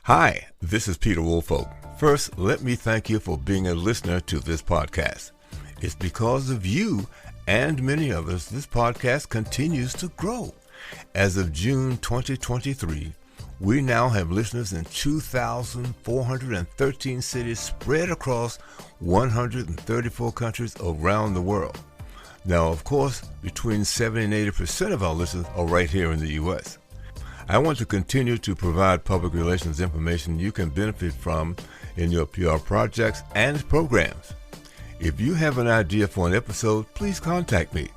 Hi, this is Peter Woolfolk. First, let me thank you for being a listener to this podcast. It's because of you and many others this podcast continues to grow. As of June 2023, we now have listeners in 2,413 cities spread across 134 countries around the world. Now, of course, between 70 and 80% of our listeners are right here in the U.S. I want to continue to provide public relations information you can benefit from in your PR projects and programs. If you have an idea for an episode, please contact me.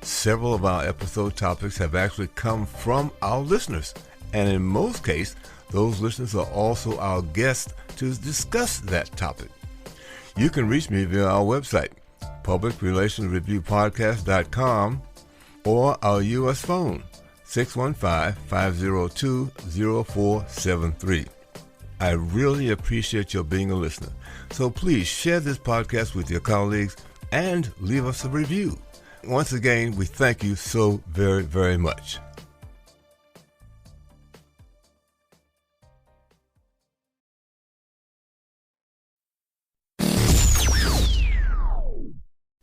Several of our episode topics have actually come from our listeners, and in most cases, those listeners are also our guests to discuss that topic. You can reach me via our website, publicrelationsreviewpodcast.com, or our U.S. phone, 615-502-0473. I really appreciate your being a listener. So please share this podcast with your colleagues and leave us a review. Once again, we thank you so very, very much.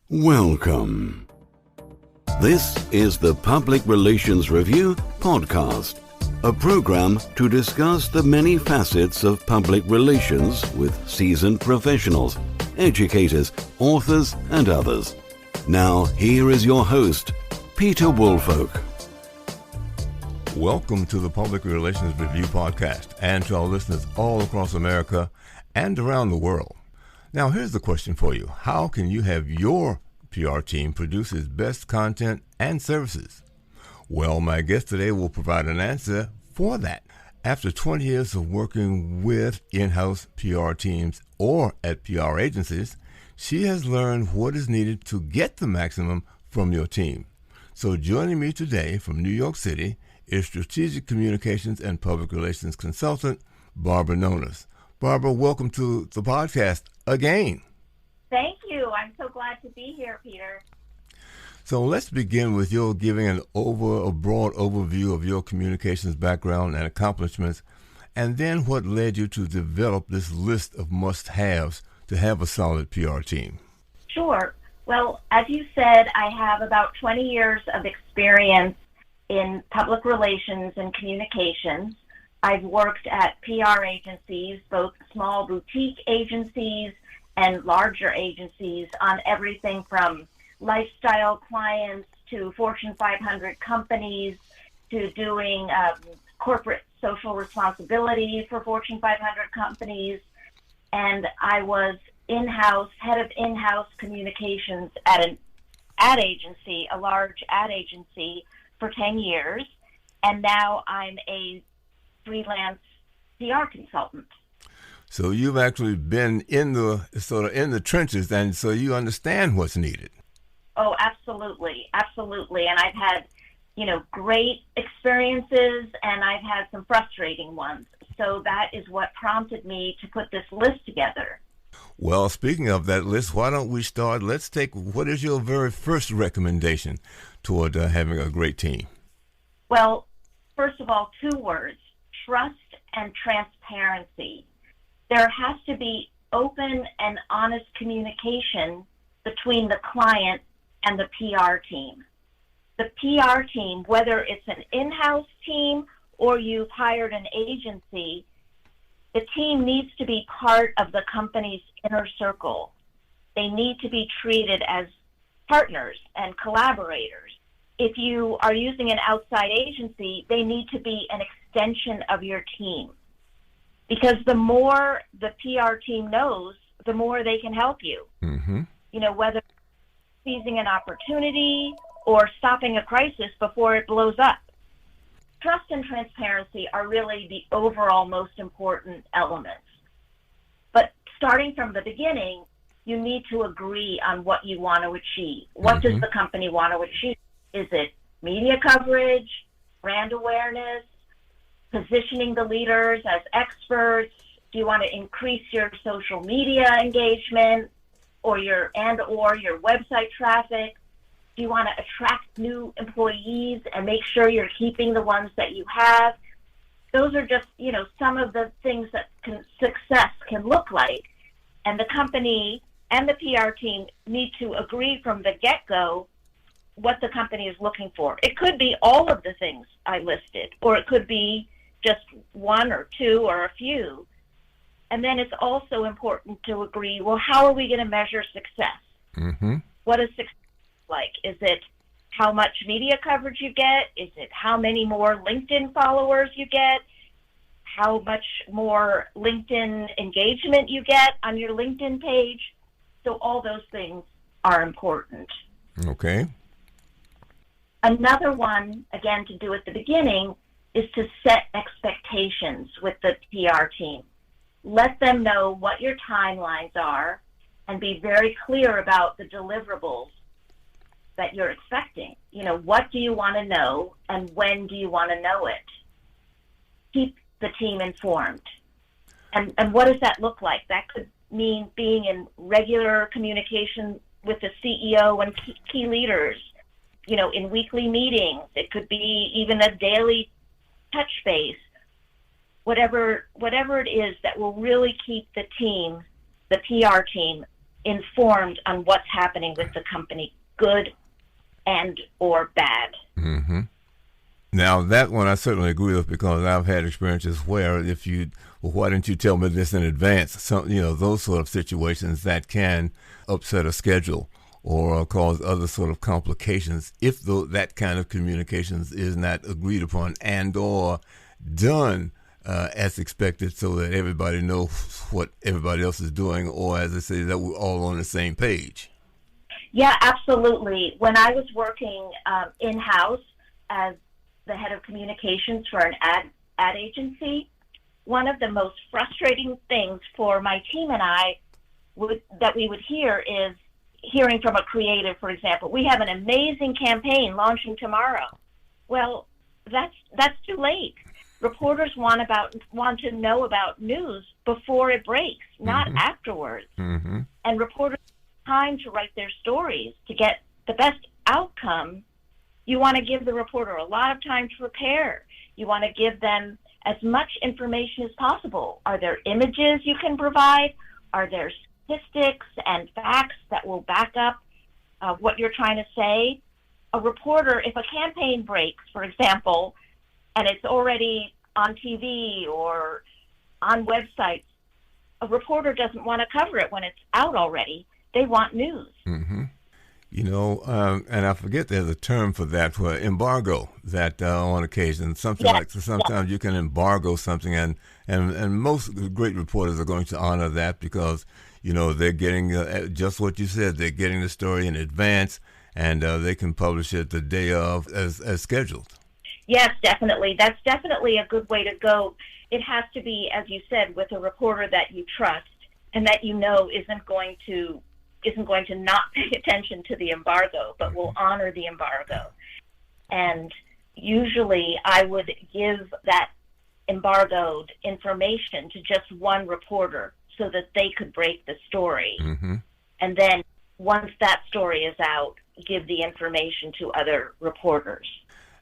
Welcome. This is the Public Relations Review podcast, a program to discuss the many facets of public relations with seasoned professionals, educators, authors, and others. Now, here is your host, Peter Woolfolk. Welcome to the Public Relations Review podcast and to our listeners all across America and around the world. Now, here's the question for you. How can you have your PR team produce its best content and services? Well, my guest today will provide an answer for that. After 20 years of working with in-house PR teams or at PR agencies, she has learned what is needed to get the maximum from your team. So joining me today from New York City is Strategic Communications and Public Relations Consultant, Barbara Nonas. Barbara, welcome to the podcast again. Thank you. I'm so glad to be here, Peter. So let's begin with your giving a broad overview of your communications background and accomplishments, and then what led you to develop this list of must-haves to have a solid PR team. Sure. Well, as you said, I have about 20 years of experience in public relations and communications. I've worked at PR agencies, both small boutique agencies and larger agencies, on everything from lifestyle clients to Fortune 500 companies to doing corporate social responsibility for Fortune 500 companies. And I was head of in-house communications at an ad agency, a large ad agency, for 10 years. And now I'm a freelance PR consultant. So you've actually been in the trenches, and so you understand what's needed. Oh, absolutely. Absolutely. And I've had, great experiences, and I've had some frustrating ones. So that is what prompted me to put this list together. Well, speaking of that list, why don't we start? What is your very first recommendation toward having a great team? Well, first of all, 2 words, trust and transparency. There has to be open and honest communication between the client and the PR team. The PR team, whether it's an in-house team or you've hired an agency, the team needs to be part of the company's inner circle. They need to be treated as partners and collaborators. If you are using an outside agency, they need to be an extension of your team. Because the more the PR team knows, the more they can help you. Mm-hmm. Whether seizing an opportunity or stopping a crisis before it blows up. Trust and transparency are really the overall most important elements. But starting from the beginning, you need to agree on what you want to achieve. What does the company want to achieve? Is it media coverage, brand awareness, positioning the leaders as experts? Do you want to increase your social media engagement or your website traffic? Do you want to attract new employees and make sure you're keeping the ones that you have? Those are just, some of the things that success can look like. And the company and the PR team need to agree from the get-go what the company is looking for. It could be all of the things I listed, or it could be just one or two or a few. And then it's also important to agree, well, how are we going to measure success? Mm-hmm. What is success like? Is it how much media coverage you get? Is it how many more LinkedIn followers you get? How much more LinkedIn engagement you get on your LinkedIn page? So all those things are important. Okay. Another one, again, to do at the beginning, is to set expectations with the PR team. Let them know what your timelines are and be very clear about the deliverables that you're expecting. What do you want to know and when do you want to know it? Keep the team informed. And what does that look like? That could mean being in regular communication with the CEO and key leaders, in weekly meetings. It could be even a daily touch base. Whatever it is that will really keep the team, the PR team, informed on what's happening with the company, good and or bad. Mm-hmm. Now, that one I certainly agree with, because I've had experiences where why didn't you tell me this in advance? Those sort of situations that can upset a schedule or cause other sort of complications if that kind of communications is not agreed upon and or done as expected, so that everybody knows what everybody else is doing, or as I say, that we're all on the same page. Yeah, absolutely. When I was working in-house as the head of communications for an ad agency, one of the most frustrating things for my team and I that we would hear is hearing from a creative, for example, we have an amazing campaign launching tomorrow. Well, that's too late. Reporters want to know about news before it breaks, not afterwards. Mm-hmm. And reporters have time to write their stories to get the best outcome. You want to give the reporter a lot of time to prepare. You want to give them as much information as possible. Are there images you can provide? Are there statistics and facts that will back up what you're trying to say? A reporter, if a campaign breaks, for example, and it's already on TV or on websites, a reporter doesn't want to cover it when it's out already. They want news. Mm-hmm. And I forget there's a term for that, for embargo, that on occasion, sometimes you can embargo something, and most great reporters are going to honor that, because, they're getting just what you said, they're getting the story in advance, and they can publish it the day of as scheduled. Yes, definitely. That's definitely a good way to go. It has to be, as you said, with a reporter that you trust and that isn't going to not pay attention to the embargo, but will honor the embargo. And usually I would give that embargoed information to just one reporter so that they could break the story. Mm-hmm. And then once that story is out, give the information to other reporters.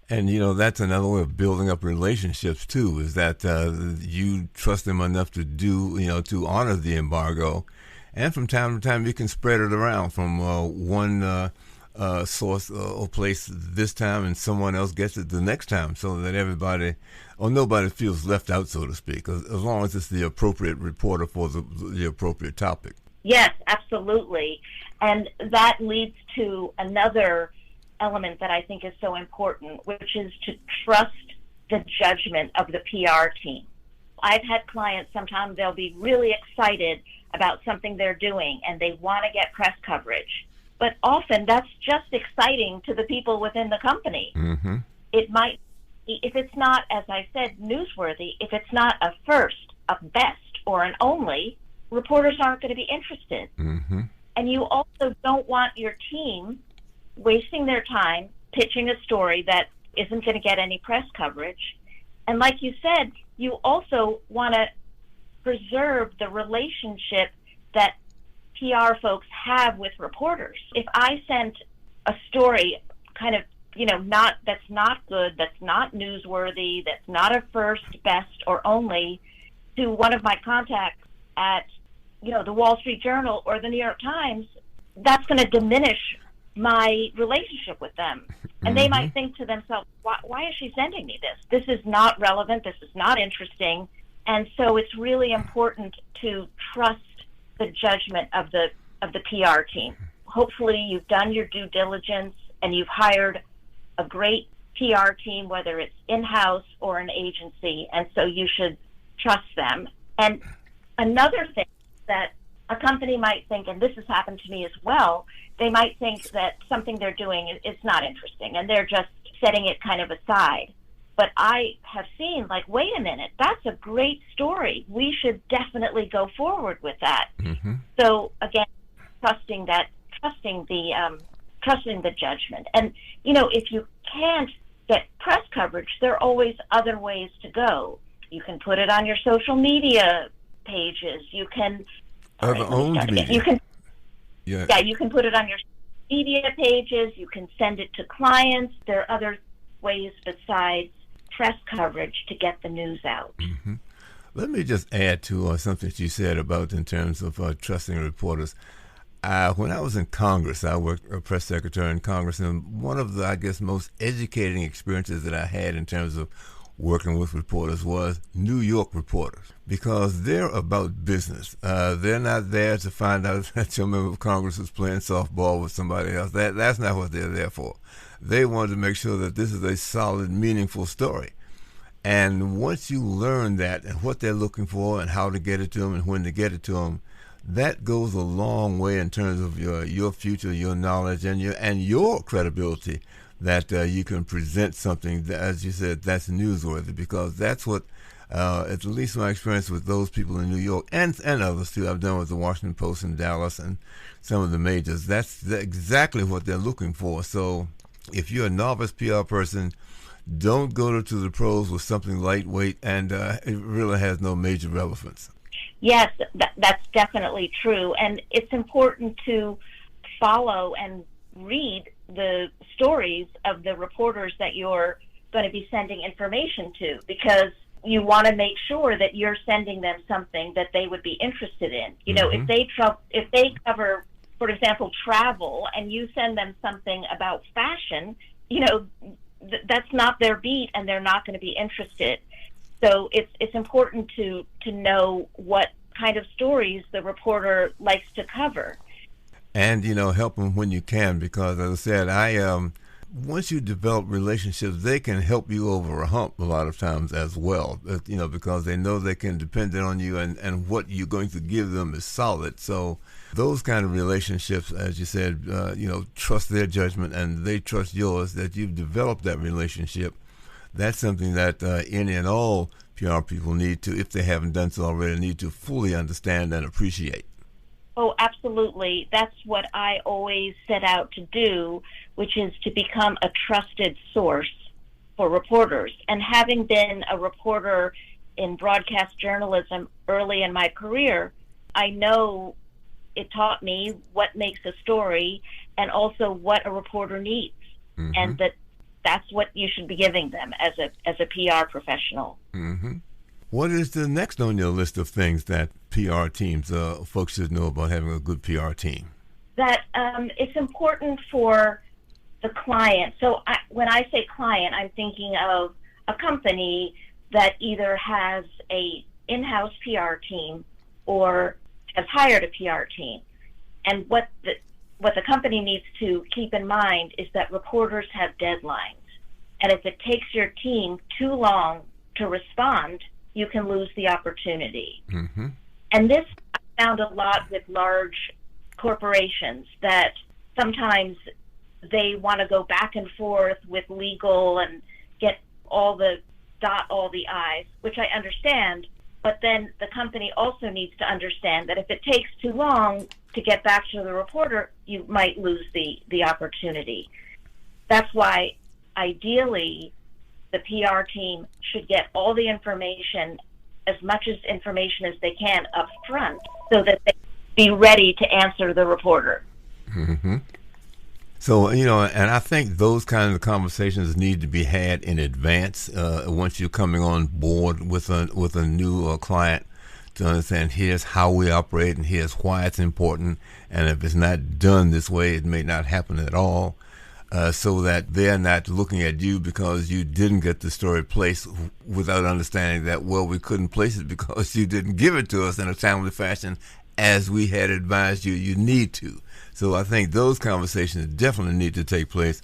And, that's another way of building up relationships, too, is that you trust them enough to to honor the embargo. And from time to time, you can spread it around from one source or place this time, and someone else gets it the next time, so that nobody feels left out, so to speak, as long as it's the appropriate reporter for the appropriate topic. Yes, absolutely. And that leads to another element that I think is so important, which is to trust the judgment of the PR team. I've had clients, sometimes they'll be really excited about something they're doing and they want to get press coverage. But often that's just exciting to the people within the company. Mm-hmm. It might, if it's not, as I said, newsworthy, if it's not a first, a best, or an only, reporters aren't going to be interested. Mm-hmm. And you also don't want your team wasting their time pitching a story that isn't going to get any press coverage. And like you said, you also want to preserve the relationship that PR folks have with reporters. If I sent a story kind of that's not good, that's not newsworthy, that's not a first, best, or only to one of my contacts at, the Wall Street Journal or the New York Times, that's going to diminish my relationship with them. And they might think to themselves, why is she sending me this? This is not relevant. This is not interesting. And so it's really important to trust the judgment of the PR team. Hopefully you've done your due diligence and you've hired a great PR team, whether it's in-house or an agency, and so you should trust them. And another thing that a company might think, and this has happened to me as well, they might think that something they're doing is not interesting and they're just setting it kind of aside. But I have seen, wait a minute, that's a great story. We should definitely go forward with that. So again, trusting the judgment. And, if you can't get press coverage, there are always other ways to go. You can put it on your social media pages. You can... You can put it on your media pages. You can send it to clients. There are other ways besides press coverage to get the news out. Let me just add to something that you said about in terms of trusting reporters. When I was in Congress, I worked a press secretary in Congress, and one of the, I guess, most educating experiences that I had in terms of working with reporters was New York reporters, because they're about business. They're not there to find out that your member of Congress is playing softball with somebody else. That's not what they're there for. They wanted to make sure that this is a solid, meaningful story. And once you learn that and what they're looking for and how to get it to them and when to get it to them, that goes a long way in terms of your future, your knowledge, and your credibility, that you can present something that, as you said, that's newsworthy, because that's what, at least my experience with those people in New York and others too, I've done with the Washington Post in Dallas and some of the majors, that's exactly what they're looking for. So if you're a novice PR person, don't go to the pros with something lightweight, and it really has no major relevance. Yes, that's definitely true. And it's important to follow and read the stories of the reporters that you're going to be sending information to, because you want to make sure that you're sending them something that they would be interested in. If they cover, for example, travel, and you send them something about fashion, that's not their beat, and they're not going to be interested. So it's important to know what kind of stories the reporter likes to cover. And, help them when you can, because, as I said, once you develop relationships, they can help you over a hump a lot of times as well, because they know they can depend on you, and what you're going to give them is solid. So those kind of relationships, as you said, trust their judgment and they trust yours, that you've developed that relationship. That's something that any and all PR people need to, if they haven't done so already, need to fully understand and appreciate. Oh, absolutely. That's what I always set out to do, which is to become a trusted source for reporters. And having been a reporter in broadcast journalism early in my career, I know it taught me what makes a story and also what a reporter needs. And that's what you should be giving them as a PR professional. What is the next on your list of things that PR teams, folks should know about having a good PR team? That it's important for the client. So when I say client, I'm thinking of a company that either has a in-house PR team or has hired a PR team. And what the company needs to keep in mind is that reporters have deadlines. And if it takes your team too long to respond, you can lose the opportunity. And this I found a lot with large corporations, that sometimes they want to go back and forth with legal and dot all the I's, which I understand. But then the company also needs to understand that if it takes too long to get back to the reporter, you might lose the opportunity. That's why ideally the PR team should get all the information, as much information as they can up front, so that they be ready to answer the reporter. So, and I think those kinds of conversations need to be had in advance once you're coming on board with a new client, to understand here's how we operate and here's why it's important. And if it's not done this way, it may not happen at all. So that they're not looking at you because you didn't get the story placed without understanding that, well, we couldn't place it because you didn't give it to us in a timely fashion as we had advised you need to. So I think those conversations definitely need to take place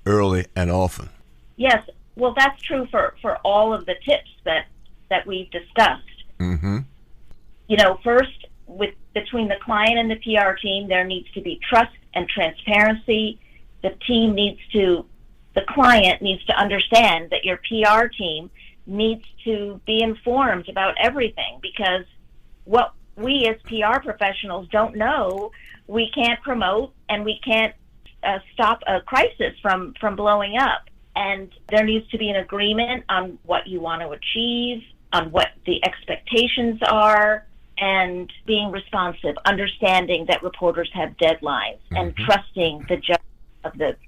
early and often. Yes, well, that's true for all of the tips that we've discussed. Mm-hmm. First, between the client and the PR team, there needs to be trust and transparency. The client needs to understand that your PR team needs to be informed about everything, because what we as PR professionals don't know, we can't promote, and we can't stop a crisis from blowing up. And there needs to be an agreement on what you want to achieve, on what the expectations are, and being responsive, understanding that reporters have deadlines, mm-hmm. and trusting the judgment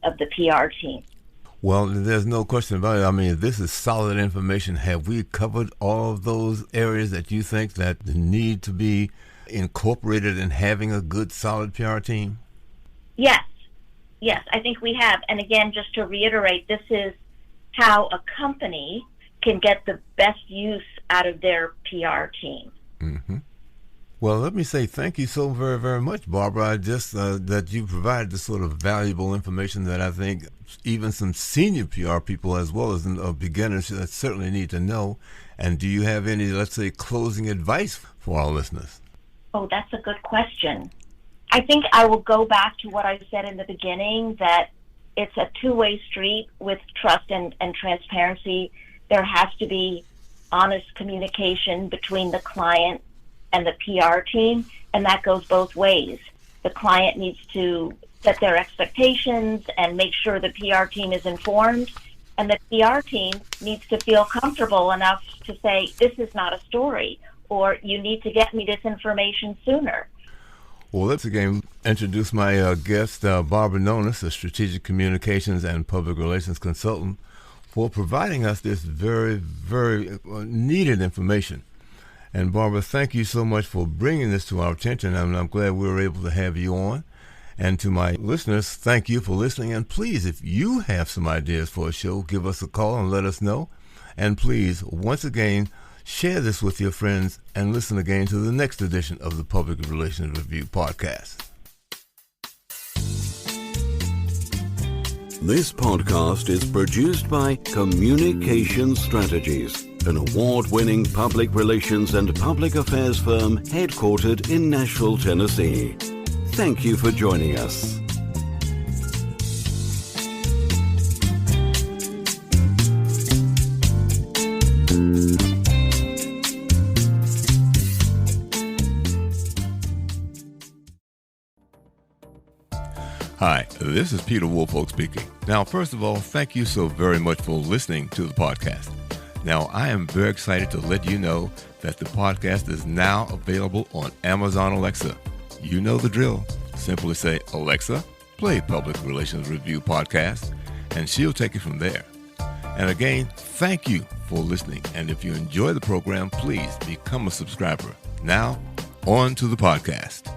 of the PR team. Well, there's no question about it. I mean, this is solid information. Have we covered all of those areas that you think that need to be incorporated in having a good, solid PR team? Yes, I think we have. And again, just to reiterate, this is how a company can get the best use out of their PR team. Mm-hmm. Well, let me say thank you so very, very much, Barbara. Just that you provided this sort of valuable information that I think even some senior PR people as well as beginners certainly need to know. And do you have any, let's say, closing advice for our listeners? Oh, that's a good question. I think I will go back to what I said in the beginning, that it's a two-way street with trust and transparency. There has to be honest communication between the client and the PR team, and that goes both ways. The client needs to set their expectations and make sure the PR team is informed, and the PR team needs to feel comfortable enough to say, this is not a story, or you need to get me this information sooner. Well, let's again introduce my guest, Barbara Nonas, a strategic communications and public relations consultant, for providing us this very, very needed information. And Barbara, thank you so much for bringing this to our attention, and I'm glad we were able to have you on. And to my listeners, thank you for listening. And please, if you have some ideas for a show, give us a call and let us know. And please, once again, share this with your friends and listen again to the next edition of the Public Relations Review podcast. This podcast is produced by Communication Strategies, an award-winning public relations and public affairs firm headquartered in Nashville, Tennessee. Thank you for joining us. Hi, this is Peter Woolfolk speaking. Now, first of all, thank you so very much for listening to the podcast. Now, I am very excited to let you know that the podcast is now available on Amazon Alexa. You know the drill. Simply say, Alexa, play Public Relations Review podcast, and she'll take it from there. And again, thank you for listening. And if you enjoy the program, please become a subscriber. Now, on to the podcast.